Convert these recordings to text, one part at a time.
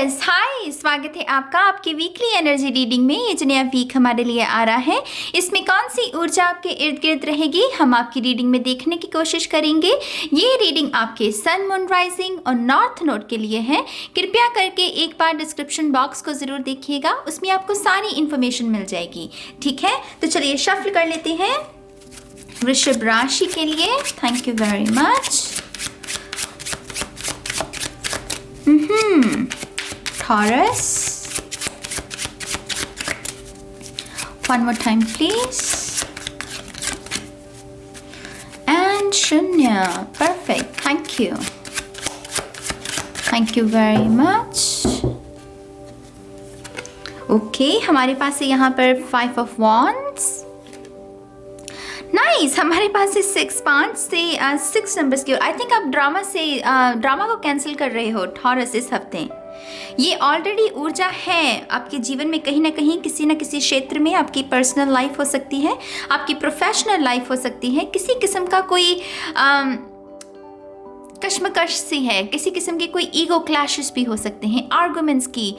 Viewers, हाय, स्वागत है आपका आपकी वीकली एनर्जी रीडिंग में। ये जो नया वीक हमारे लिए आ रहा है, इसमें कौन सी ऊर्जा आपके इर्द गिर्द रहेगी, हम आपकी रीडिंग में देखने की कोशिश करेंगे। ये रीडिंग आपके सन, मून, राइजिंग और नॉर्थ नोड के लिए है। कृपया करके एक बार डिस्क्रिप्शन बॉक्स को ज़रूर देखिएगा, उसमें आपको सारी इन्फॉर्मेशन मिल जाएगी। ठीक है, तो चलिए शफल कर लेते हैं वृषभ राशि के लिए। Thank you very much. Taurus. One more time, please. And Shunya. Perfect. Thank you. Thank you very much. Okay, हमारे पास है यहाँ पर 5 of Wands. नाइस, हमारे पास है 5 से 6 नंबर्स की। आई थिंक आप ड्रामा को कैंसिल कर रहे हो टॉरस इस हफ्ते। ये ऑलरेडी ऊर्जा है आपके जीवन में, कहीं ना कहीं किसी न किसी क्षेत्र में। आपकी पर्सनल लाइफ हो सकती है, आपकी प्रोफेशनल लाइफ हो सकती है, किसी किस्म का कोई कश्मकश सी है, किसी किस्म के कोई ईगो क्लैशेस भी हो सकते हैं, आर्गुमेंट्स की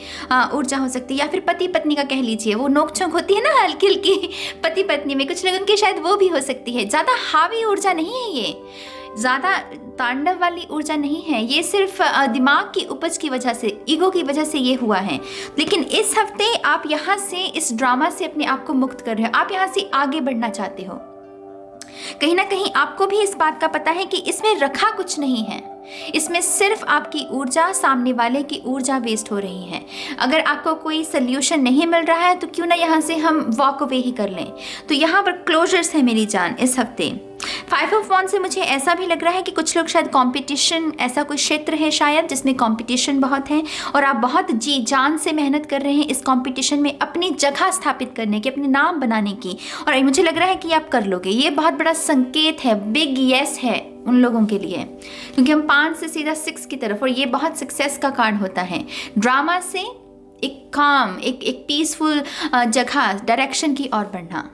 ऊर्जा हो सकती है, या फिर पति पत्नी का कह लीजिए, वो नोकझोंक होती है ना हल्की हल्की पति पत्नी में, कुछ लोगों की शायद वो भी हो सकती है। ज़्यादा हावी ऊर्जा नहीं है ये, ज़्यादा तांडव वाली ऊर्जा नहीं है ये, सिर्फ दिमाग की उपज की वजह से, ईगो की वजह से ये हुआ है। लेकिन इस हफ्ते आप यहाँ से, इस ड्रामा से अपने आप को मुक्त कर रहे हो, आप यहाँ से आगे बढ़ना चाहते हो। कहीं ना कहीं आपको भी इस बात का पता है कि इसमें रखा कुछ नहीं है, इसमें सिर्फ आपकी ऊर्जा, सामने वाले की ऊर्जा वेस्ट हो रही है। अगर आपको कोई सल्यूशन नहीं मिल रहा है तो क्यों ना यहाँ से हम वॉक अवे ही कर लें। तो यहाँ पर क्लोजर्स है मेरी जान इस हफ्ते। 5 ऑफ वॉन्ड्स से मुझे ऐसा भी लग रहा है कि कुछ लोग शायद कंपटीशन, ऐसा कोई क्षेत्र है शायद जिसमें कंपटीशन बहुत है और आप बहुत जी जान से मेहनत कर रहे हैं इस कंपटीशन में अपनी जगह स्थापित करने की, अपने नाम बनाने की, और मुझे लग रहा है कि आप कर लोगे। ये बहुत बड़ा संकेत है, बिग यस है उन लोगों के लिए, क्योंकि हम 5 से सीधा 6 की तरफ, और ये बहुत सक्सेस का कार्ड होता है। ड्रामा से एक काम, एक पीसफुल जगह, डायरेक्शन की ओर बढ़ना।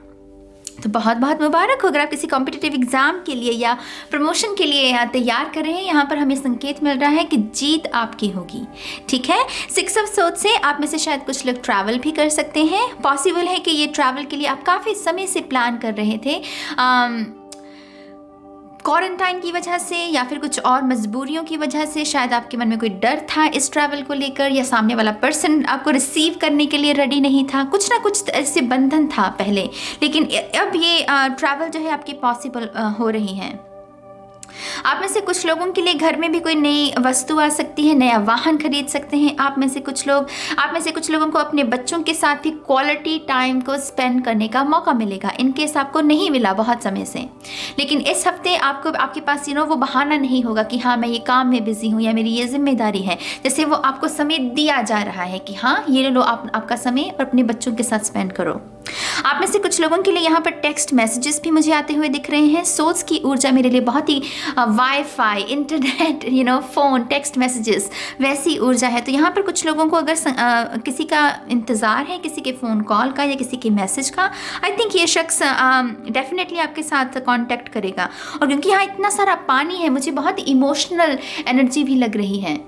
तो बहुत बहुत मुबारक हो अगर आप किसी कॉम्पिटिटिव एग्जाम के लिए या प्रमोशन के लिए तैयार कर रहे हैं। यहाँ पर हमें संकेत मिल रहा है कि जीत आपकी होगी। ठीक है, 6 ऑफ सोर्ड्स से आप में से शायद कुछ लोग ट्रैवल भी कर सकते हैं। पॉसिबल है कि ये ट्रैवल के लिए आप काफ़ी समय से प्लान कर रहे थे, क्वारंटाइन की वजह से या फिर कुछ और मजबूरियों की वजह से। शायद आपके मन में कोई डर था इस ट्रैवल को लेकर, या सामने वाला पर्सन आपको रिसीव करने के लिए रेडी नहीं था, कुछ ना कुछ ऐसे बंधन था पहले। लेकिन अब ये ट्रैवल जो है आपकी पॉसिबल हो रही है। आप में से कुछ लोगों के लिए घर में भी कोई नई वस्तु आ सकती है, नया वाहन खरीद सकते हैं। आप में से कुछ लोगों को अपने बच्चों के साथ भी क्वालिटी टाइम को स्पेंड करने का मौका मिलेगा, इनकेस आपको नहीं मिला बहुत समय से। लेकिन इस हफ्ते आपके पास वो बहाना नहीं होगा कि हाँ मैं ये काम में बिजी हूँ या मेरी ये जिम्मेदारी है। जैसे वो आपको समय दिया जा रहा है कि हाँ ये लो आपका समय और अपने बच्चों के साथ स्पेंड करो। आप में से कुछ लोगों के लिए यहाँ पर टेक्स्ट मैसेजेस भी मुझे आते हुए दिख रहे हैं। सोच की ऊर्जा मेरे लिए बहुत ही wifi, internet, phone, text messages वैसी ऊर्जा है। तो यहाँ पर कुछ लोगों को अगर किसी का इंतज़ार है, किसी के फ़ोन कॉल का या किसी के मैसेज का, आई थिंक ये शख्स डेफिनेटली आपके साथ कांटेक्ट करेगा। और क्योंकि यहाँ इतना सारा पानी है, मुझे बहुत इमोशनल एनर्जी भी लग रही है।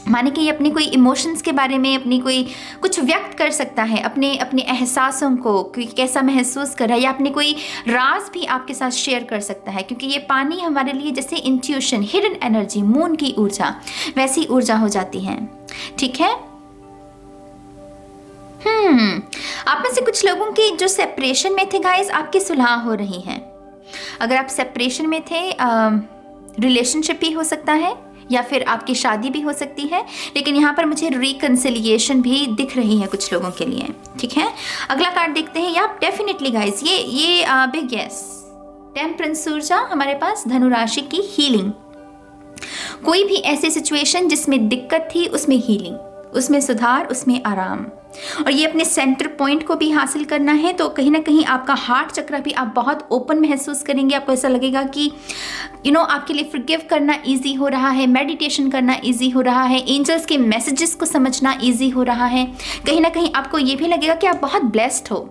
माने कि ये अपनी कोई इमोशंस के बारे में अपनी कोई कुछ व्यक्त कर सकता है, अपने एहसासों को कि कैसा महसूस कर रहा है, या अपने कोई राज भी आपके साथ शेयर कर सकता है। क्योंकि ये पानी हमारे लिए जैसे इंट्यूशन, हिडन एनर्जी, मून की ऊर्जा, वैसी ऊर्जा हो जाती है। ठीक है, आप में से कुछ लोगों की जो सेपरेशन में थे गाइस, आपकी सुलह हो रही है। अगर आप सेपरेशन में थे, रिलेशनशिप भी हो सकता है या फिर आपकी शादी भी हो सकती है, लेकिन यहाँ पर मुझे रिकंसिलिएशन भी दिख रही है कुछ लोगों के लिए। ठीक है, अगला कार्ड देखते हैं। या डेफिनेटली गाइस ये बिग यस, टेम्परेंस ऊर्जा हमारे पास, धनु राशि की हीलिंग। कोई भी ऐसी सिचुएशन जिसमें दिक्कत थी, उसमें हीलिंग, उसमें सुधार, उसमें आराम, और ये अपने सेंटर पॉइंट को भी हासिल करना है। तो कहीं ना कहीं आपका हार्ट चक्र भी आप बहुत ओपन महसूस करेंगे। आपको ऐसा लगेगा कि आपके लिए फॉरगिव करना इजी हो रहा है, मेडिटेशन करना इजी हो रहा है, एंजल्स के मैसेजेस को समझना इजी हो रहा है। कहीं ना कहीं आपको ये भी लगेगा कि आप बहुत ब्लेस्ड हो।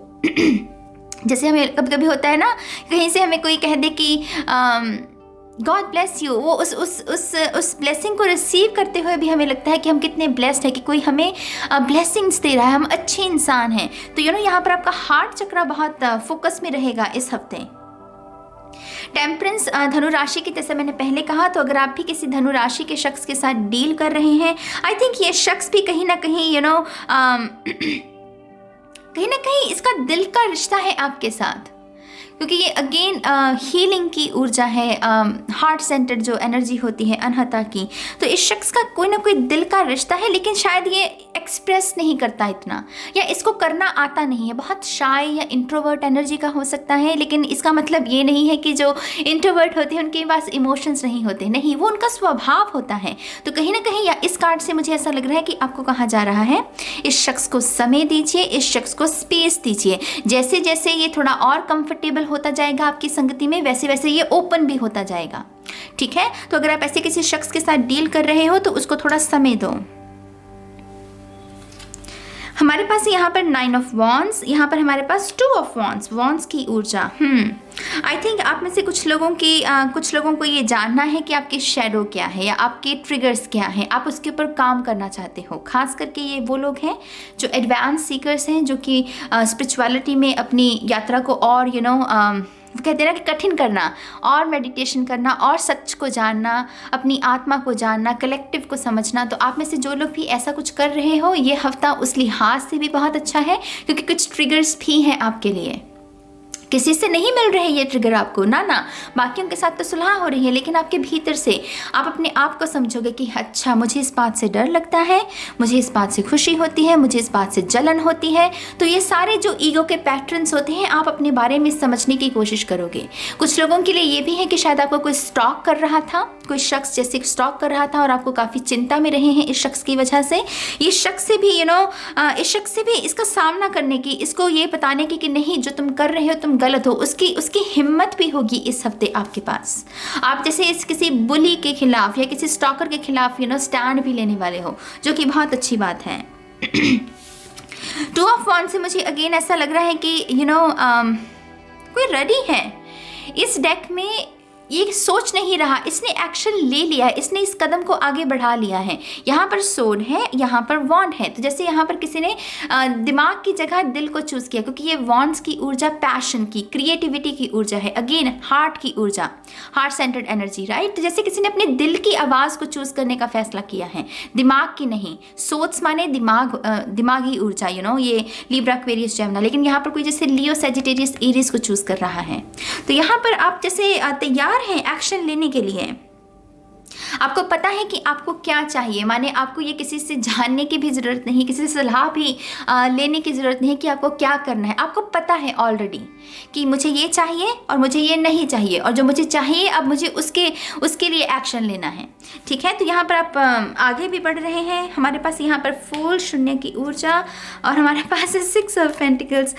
जैसे हमें कभी कभी होता है ना, कहीं से हमें कोई कह दे कि गॉड ब्लेस यू, वो उस ब्लेसिंग को रिसीव करते हुए भी हमें लगता है कि हम कितने ब्लेस्ड है कि कोई हमें ब्लेसिंग्स दे रहा है, हम अच्छे इंसान हैं। तो यहाँ पर आपका हार्ट चक्र बहुत फोकस में रहेगा इस हफ्ते। टेम्परेंस धनु राशि की, जैसे मैंने पहले कहा, तो अगर आप भी किसी धनु राशि के शख्स के साथ डील कर रहे हैं, आई थिंक ये शख्स भी कहीं ना कहीं कहीं ना कहीं इसका दिल का रिश्ता है आपके साथ, क्योंकि ये अगेन हीलिंग की ऊर्जा है, हार्ट सेंटर्ड जो एनर्जी होती है अनहता की। तो इस शख्स का कोई ना कोई दिल का रिश्ता है, लेकिन शायद ये एक्सप्रेस नहीं करता इतना, या इसको करना आता नहीं है, बहुत शाय या इंट्रोवर्ट एनर्जी का हो सकता है। लेकिन इसका मतलब ये नहीं है कि जो इंट्रोवर्ट होते हैं उनके पास इमोशंस नहीं होते, नहीं, वो उनका स्वभाव होता है। तो कहीं ना कहीं या इस कार्ड से मुझे ऐसा लग रहा है कि आपको कहा जा रहा है इस शख्स को समय दीजिए, इस शख्स को स्पेस दीजिए। जैसे जैसे ये थोड़ा और कंफर्टेबल होता जाएगा आपकी संगति में, वैसे वैसे ये ओपन भी होता जाएगा। ठीक है, तो अगर आप ऐसे किसी शख्स के साथ डील कर रहे हो तो उसको थोड़ा समय दो। हमारे पास यहाँ पर 9 ऑफ वॉन्ड्स, यहाँ पर हमारे पास 2 ऑफ वॉन्ड्स, वॉन्ड्स की ऊर्जा। आई थिंक आप में से कुछ लोगों को ये जानना है कि आपके शैडो क्या है या आपके ट्रिगर्स क्या हैं, आप उसके ऊपर काम करना चाहते हो। खास करके ये वो लोग हैं जो एडवांस सीकर्स हैं, जो कि स्पिरिचुअलिटी में अपनी यात्रा को और वो कहते हैं ना कि कठिन करना, और मेडिटेशन करना, और सच को जानना, अपनी आत्मा को जानना, कलेक्टिव को समझना। तो आप में से जो लोग भी ऐसा कुछ कर रहे हो, ये हफ्ता उस लिहाज से भी बहुत अच्छा है, क्योंकि कुछ ट्रिगर्स भी हैं आपके लिए। किसी से नहीं मिल रहे ये ट्रिगर आपको, ना, बाकियों के साथ तो सुलह हो रही है, लेकिन आपके भीतर से आप अपने आप को समझोगे कि अच्छा, मुझे इस बात से डर लगता है, मुझे इस बात से खुशी होती है, मुझे इस बात से जलन होती है। तो ये सारे जो ईगो के पैटर्न्स होते हैं, आप अपने बारे में समझने की कोशिश करोगे। कुछ लोगों के लिए ये भी है कि शायद आपको कोई स्टॉक कर रहा था, कोई शख्स जैसे स्टॉक कर रहा था और आपको काफ़ी चिंता में रहे हैं इस शख्स की वजह से। ये शख्स से भी इस शख्स से भी इसका सामना करने की, इसको ये बताने की कि नहीं, जो तुम कर रहे हो तुम गलत हो, उसकी हिम्मत भी होगी इस हफ्ते आपके पास। आप जैसे इस किसी बुली के खिलाफ या किसी स्टॉकर के खिलाफ स्टैंड भी लेने वाले हो, जो कि बहुत अच्छी बात है। 2 ऑफ वॉन्ड्स से मुझे अगेन ऐसा लग रहा है कि कोई रेडी है इस डेक में, ये सोच नहीं रहा, इसने एक्शन ले लिया है, इसने इस कदम को आगे बढ़ा लिया है। यहाँ पर सोड है, यहाँ पर वॉन्ड है। तो जैसे यहाँ पर किसी ने दिमाग की जगह दिल को चूज़ किया, क्योंकि ये वॉन्ड्स की ऊर्जा पैशन की, क्रिएटिविटी की ऊर्जा है, अगेन हार्ट की ऊर्जा, हार्ट सेंटर्ड एनर्जी, राइट। तो जैसे किसी ने अपने दिल की आवाज़ को चूज़ करने का फैसला किया है, दिमाग की नहीं। सोच माने दिमागी ऊर्जा, ये लिब्रा, एक्वेरियस, जेमिनी। लेकिन यहाँ पर कोई जैसे लियो, सजिटेरियस, एरीज को चूज़ कर रहा है। तो यहाँ पर आप जैसे तैयार हैं एक्शन लेने के लिए। आपको पता है कि आपको क्या चाहिए, माने आपको ये किसी से जानने की भी ज़रूरत नहीं, किसी से सलाह भी लेने की ज़रूरत नहीं कि आपको क्या करना है। आपको पता है ऑलरेडी कि मुझे ये चाहिए और मुझे ये नहीं चाहिए, और जो मुझे चाहिए अब मुझे उसके लिए एक्शन लेना है। ठीक है, तो यहाँ पर आप आगे भी बढ़ रहे हैं। हमारे पास यहाँ पर फूल, शून्य की ऊर्जा, और हमारे पास है 6 ऑफ पेंटिकल्स।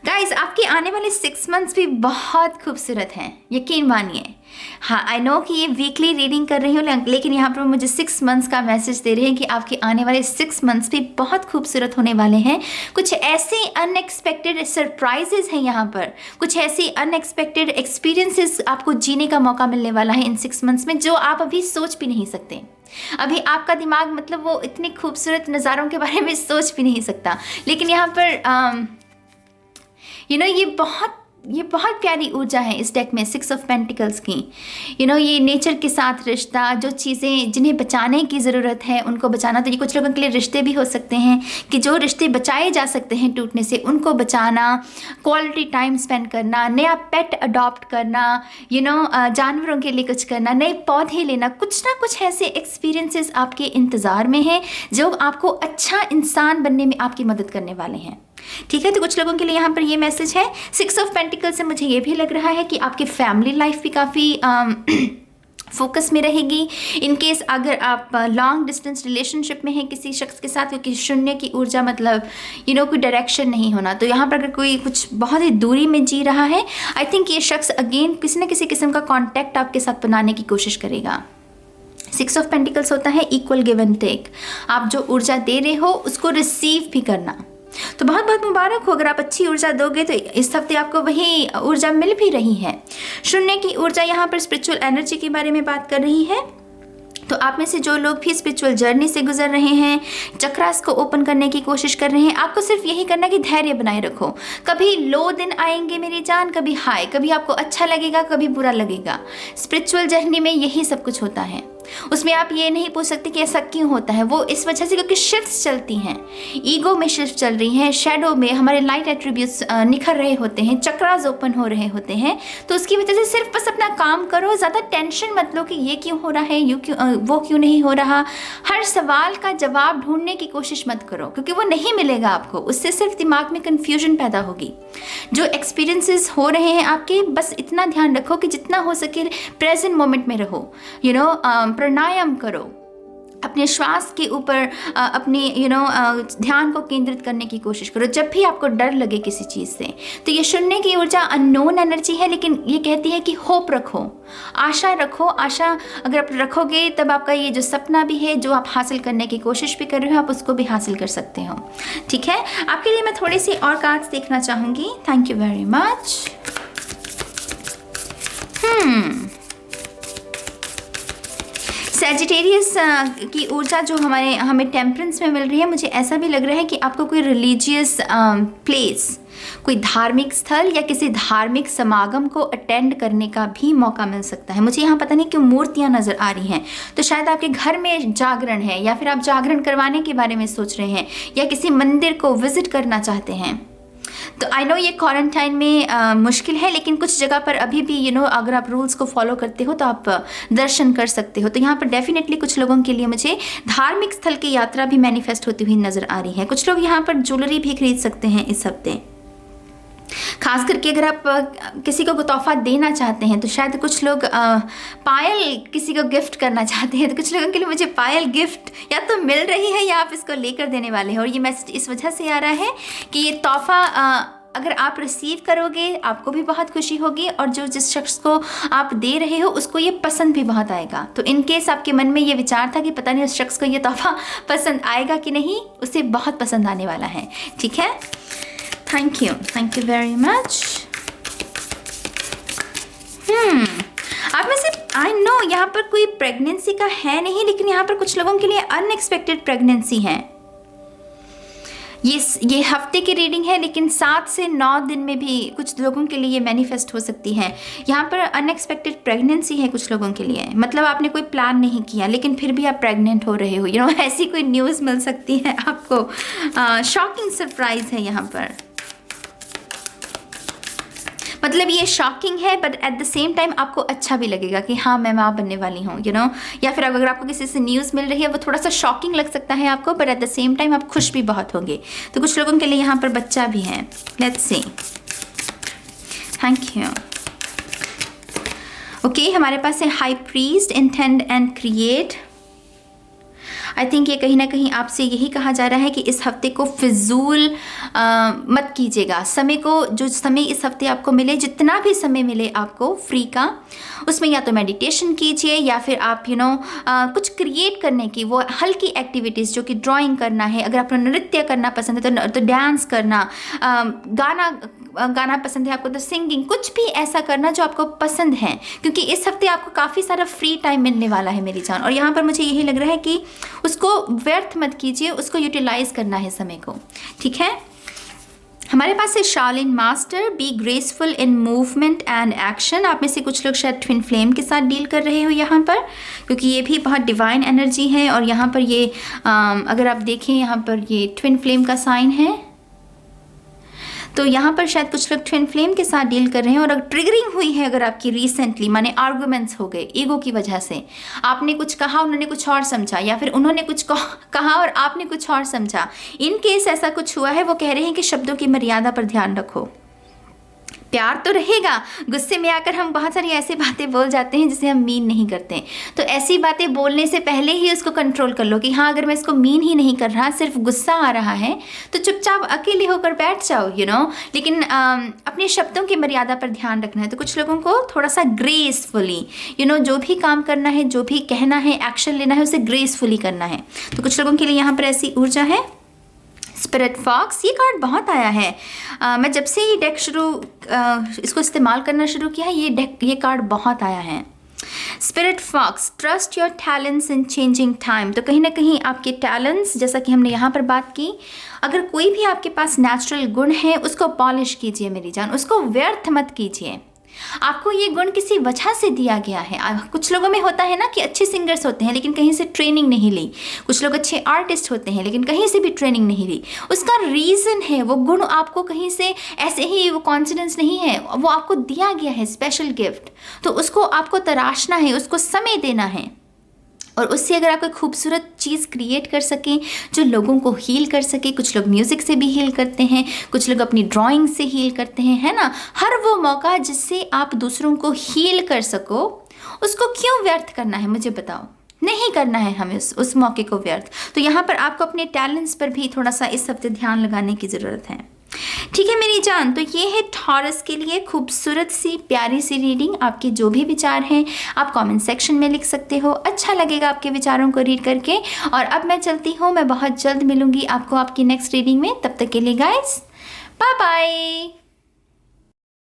गाइस, आपके आने वाले 6 मंथ्स भी बहुत खूबसूरत हैं, यकीन मानिए। हाँ, आई नो कि ये वीकली रीडिंग कर रही हूँ, लेकिन यहाँ पर मुझे 6 मंथ्स का मैसेज दे रहे हैं कि आपके आने वाले 6 मंथ्स भी बहुत खूबसूरत होने वाले हैं। कुछ ऐसे अनएक्सपेक्टेड सरप्राइजेज हैं यहाँ पर, कुछ ऐसी अनएक्सपेक्टेड एक्सपीरियंसेस आपको जीने का मौका मिलने वाला है इन 6 मंथ्स में, जो आप अभी सोच भी नहीं सकते। अभी आपका दिमाग मतलब वो इतने खूबसूरत नज़ारों के बारे में सोच भी नहीं सकता। लेकिन यहाँ पर ये बहुत प्यारी ऊर्जा है इस डेक में 6 ऑफ पेंटिकल्स की। ये नेचर के साथ रिश्ता, जो चीज़ें जिन्हें बचाने की ज़रूरत है उनको बचाना। तो ये कुछ लोगों के लिए रिश्ते भी हो सकते हैं कि जो रिश्ते बचाए जा सकते हैं टूटने से, उनको बचाना, क्वालिटी टाइम स्पेंड करना, नया पेट अडॉप्ट करना, जानवरों के लिए कुछ करना, नए पौधे लेना। कुछ ना कुछ ऐसे एक्सपीरियंसेस आपके इंतज़ार में हैं जो आपको अच्छा इंसान बनने में आपकी मदद करने वाले हैं। ठीक है, तो कुछ लोगों के लिए यहाँ पर ये मैसेज है। 6 ऑफ पेंटिकल्स से मुझे ये भी लग रहा है कि आपकी फैमिली लाइफ भी काफ़ी फोकस में रहेगी। इन केस अगर आप लॉन्ग डिस्टेंस रिलेशनशिप में हैं किसी शख्स के साथ, क्योंकि शून्य की ऊर्जा मतलब कोई डायरेक्शन नहीं होना। तो यहाँ पर अगर कोई कुछ बहुत ही दूरी में जी रहा है, आई थिंक ये शख्स अगेन किसी न किसी किस्म का कॉन्टैक्ट आपके साथ बनाने की कोशिश करेगा। 6 ऑफ पेंटिकल्स होता है इक्वल गिव एंड टेक। आप जो ऊर्जा दे रहे हो उसको रिसीव भी करना। तो बहुत बहुत मुबारक हो, अगर आप अच्छी ऊर्जा दोगे तो इस हफ्ते आपको वही ऊर्जा मिल भी रही है। शून्य की ऊर्जा यहाँ पर स्पिरिचुअल एनर्जी के बारे में बात कर रही है। तो आप में से जो लोग भी स्पिरिचुअल जर्नी से गुजर रहे हैं, चक्रास को ओपन करने की कोशिश कर रहे हैं, आपको सिर्फ यही करना है कि धैर्य बनाए रखो। कभी लो दिन आएंगे मेरी जान, कभी हाई, कभी आपको अच्छा लगेगा, कभी बुरा लगेगा। स्पिरिचुअल जर्नी में यही सब कुछ होता है। उसमें आप ये नहीं पूछ सकते कि ऐसा क्यों होता है, वो इस वजह से क्योंकि शिफ्ट्स चलती हैं, ईगो में शिफ्ट चल रही हैं, शैडो में हमारे लाइट एट्रीब्यूट्स निखर रहे होते हैं, चक्रास ओपन हो रहे होते हैं। तो उसकी वजह से सिर्फ बस अपना काम करो, ज़्यादा टेंशन मत लो कि ये क्यों हो रहा है, वो क्यों नहीं हो रहा। हर सवाल का जवाब ढूंढने की कोशिश मत करो, क्योंकि वो नहीं मिलेगा आपको, उससे सिर्फ दिमाग में कन्फ्यूजन पैदा होगी। जो एक्सपीरियंसेस हो रहे हैं आपके, बस इतना ध्यान रखो कि जितना हो सके प्रेजेंट मोमेंट में रहो। प्राणायाम करो, अपने श्वास के ऊपर अपने ध्यान को केंद्रित करने की कोशिश करो जब भी आपको डर लगे किसी चीज़ से। तो ये शून्य की ऊर्जा अननोन एनर्जी है, लेकिन ये कहती है कि होप रखो, आशा रखो। आशा अगर आप रखोगे तब आपका ये जो सपना भी है, जो आप हासिल करने की कोशिश भी कर रहे हो, आप उसको भी हासिल कर सकते हो। ठीक है, आपके लिए मैं थोड़ी सी और कार्ड्स देखना चाहूँगी। Thank you very much. Sagittarius की ऊर्जा जो हमें टेम्परेंस में मिल रही है, मुझे ऐसा भी लग रहा है कि आपको कोई रिलीजियस प्लेस, कोई धार्मिक स्थल या किसी धार्मिक समागम को अटेंड करने का भी मौका मिल सकता है। मुझे यहाँ पता नहीं क्यों मूर्तियाँ नज़र आ रही हैं, तो शायद आपके घर में जागरण है, या फिर आप जागरण करवाने के बारे में सोच रहे हैं, या किसी मंदिर को विजिट करना चाहते हैं। तो आई नो ये क्वारंटाइन में मुश्किल है, लेकिन कुछ जगह पर अभी भी अगर आप रूल्स को फॉलो करते हो तो आप दर्शन कर सकते हो। तो यहाँ पर डेफिनेटली कुछ लोगों के लिए मुझे धार्मिक स्थल की यात्रा भी मैनिफेस्ट होती हुई नज़र आ रही है। कुछ लोग यहाँ पर ज्वेलरी भी खरीद सकते हैं इस हफ्ते, खास करके अगर आप किसी को तोहफा देना चाहते हैं। तो शायद कुछ लोग पायल किसी को गिफ्ट करना चाहते हैं, तो कुछ लोगों के लिए मुझे पायल गिफ्ट या तो मिल रही है या आप इसको लेकर देने वाले हैं। और ये मैसेज इस वजह से आ रहा है कि ये तोहफा अगर आप रिसीव करोगे आपको भी बहुत खुशी होगी, और जो जिस शख्स को आप दे रहे हो उसको ये पसंद भी बहुत आएगा। तो इन केस आपके मन में ये विचार था कि पता नहीं उस शख्स को ये तोहफा पसंद आएगा कि नहीं, उसे बहुत पसंद आने वाला है। ठीक है, थैंक यू वेरी मच। आप में से आई नो यहाँ पर कोई प्रेगनेंसी का है नहीं, लेकिन यहाँ पर कुछ लोगों के लिए अनएक्सपेक्टेड प्रेगनेंसी है। ये हफ्ते की रीडिंग है, लेकिन 7 से 9 दिन में भी कुछ लोगों के लिए ये मैनिफेस्ट हो सकती है। यहाँ पर अनएक्सपेक्टेड प्रेगनेंसी है कुछ लोगों के लिए, मतलब आपने कोई प्लान नहीं किया लेकिन फिर भी आप प्रेग्नेंट हो रहे हो। ऐसी कोई न्यूज़ मिल सकती है आपको, शॉकिंग सरप्राइज है यहाँ पर। मतलब ये शॉकिंग है, but at the same time आपको अच्छा भी लगेगा कि हाँ मैं माँ बनने वाली हूँ, या फिर अगर आपको किसी से न्यूज़ मिल रही है वो थोड़ा सा शॉकिंग लग सकता है आपको, but at the same time आप खुश भी बहुत होंगे। तो कुछ लोगों के लिए यहाँ पर बच्चा भी है। Let's see. Thank you. Okay, हमारे पास है high priest, intend and create. I think ये कहीं ना कहीं आपसे यही कहा जा रहा है कि इस हफ्ते को फिजूल मत कीजिएगा। समय को, जो समय इस हफ्ते आपको मिले, जितना भी समय मिले आपको फ्री का, उसमें या तो मेडिटेशन कीजिए या फिर आप कुछ क्रिएट करने की वो हल्की एक्टिविटीज़, जो कि ड्राइंग करना है, अगर आपको नृत्य करना पसंद है तो डांस करना, गाना पसंद है आपको तो सिंगिंग, कुछ भी ऐसा करना जो आपको पसंद है, क्योंकि इस हफ्ते आपको काफ़ी सारा फ्री टाइम मिलने वाला है मेरी जान। और यहाँ पर मुझे यही लग रहा है कि उसको व्यर्थ मत कीजिए, उसको यूटिलाइज करना है समय को। ठीक है, हमारे पास है Shaolin master, be graceful in movement and action. आप में से कुछ लोग शायद ट्विन फ्लेम के साथ डील कर रहे हो यहाँ पर, क्योंकि ये भी बहुत डिवाइन एनर्जी है। और यहाँ पर ये अगर आप देखें, यहाँ पर ये ट्विन फ्लेम का साइन है, तो यहाँ पर शायद कुछ लोग ट्विन फ्लेम के साथ डील कर रहे हैं। और अगर ट्रिगरिंग हुई है अगर आपकी रिसेंटली, माने आर्गुमेंट्स हो गए ईगो की वजह से, आपने कुछ कहा उन्होंने कुछ और समझा, या फिर उन्होंने कुछ कहा और आपने कुछ और समझा, इन केस ऐसा कुछ हुआ है, वो कह रहे हैं कि शब्दों की मर्यादा पर ध्यान रखो। प्यार तो रहेगा, गुस्से में आकर हम बहुत सारी ऐसी बातें बोल जाते हैं जिसे हम मीन नहीं करते। तो ऐसी बातें बोलने से पहले ही उसको कंट्रोल कर लो कि हाँ अगर मैं इसको मीन ही नहीं कर रहा, सिर्फ गुस्सा आ रहा है, तो चुपचाप अकेले होकर बैठ जाओ लेकिन अपने शब्दों की मर्यादा पर ध्यान रखना है। तो कुछ लोगों को थोड़ा सा ग्रेसफुली जो भी काम करना है, जो भी कहना है, एक्शन लेना है, उसे ग्रेसफुली करना है। तो कुछ लोगों के लिए यहाँ पर ऐसी ऊर्जा है। स्पिरिट फॉक्स, ये कार्ड बहुत आया है। मैं जब से ये डेक इसको इस्तेमाल करना शुरू किया है, ये कार्ड बहुत आया है। Spirit fox, trust your talents in changing time. तो कहीं ना कहीं आपके टैलेंट्स, जैसा कि हमने यहाँ पर बात की, अगर कोई भी आपके पास नेचुरल गुण है उसको पॉलिश कीजिए मेरी जान, उसको व्यर्थ मत कीजिए। आपको ये गुण किसी वजह से दिया गया है। कुछ लोगों में होता है ना कि अच्छे सिंगर्स होते हैं लेकिन कहीं से ट्रेनिंग नहीं ली, कुछ लोग अच्छे आर्टिस्ट होते हैं लेकिन कहीं से भी ट्रेनिंग नहीं ली। उसका रीज़न है, वो गुण आपको कहीं से ऐसे ही, वो कॉन्फिडेंस नहीं है, वो आपको दिया गया है, स्पेशल गिफ्ट। तो उसको आपको तराशना है, उसको समय देना है, और उससे अगर आप कोई खूबसूरत चीज़ क्रिएट कर सकें जो लोगों को हील कर सके। कुछ लोग म्यूज़िक से भी हील करते हैं, कुछ लोग अपनी ड्राइंग से हील करते हैं, है ना। हर वो मौका जिससे आप दूसरों को हील कर सको, उसको क्यों व्यर्थ करना है, मुझे बताओ। नहीं करना है हमें उस मौके को व्यर्थ। तो यहाँ पर आपको अपने टैलेंट्स पर भी थोड़ा सा इस हफ्ते ध्यान लगाने की ज़रूरत है। ठीक है मेरी जान, तो ये है टॉरस के लिए खूबसूरत सी प्यारी सी रीडिंग। आपके जो भी विचार हैं आप कमेंट सेक्शन में लिख सकते हो, अच्छा लगेगा आपके विचारों को रीड करके। और अब मैं चलती हूँ, मैं बहुत जल्द मिलूंगी आपको आपकी नेक्स्ट रीडिंग में। तब तक के लिए गाइस, बाय बाय।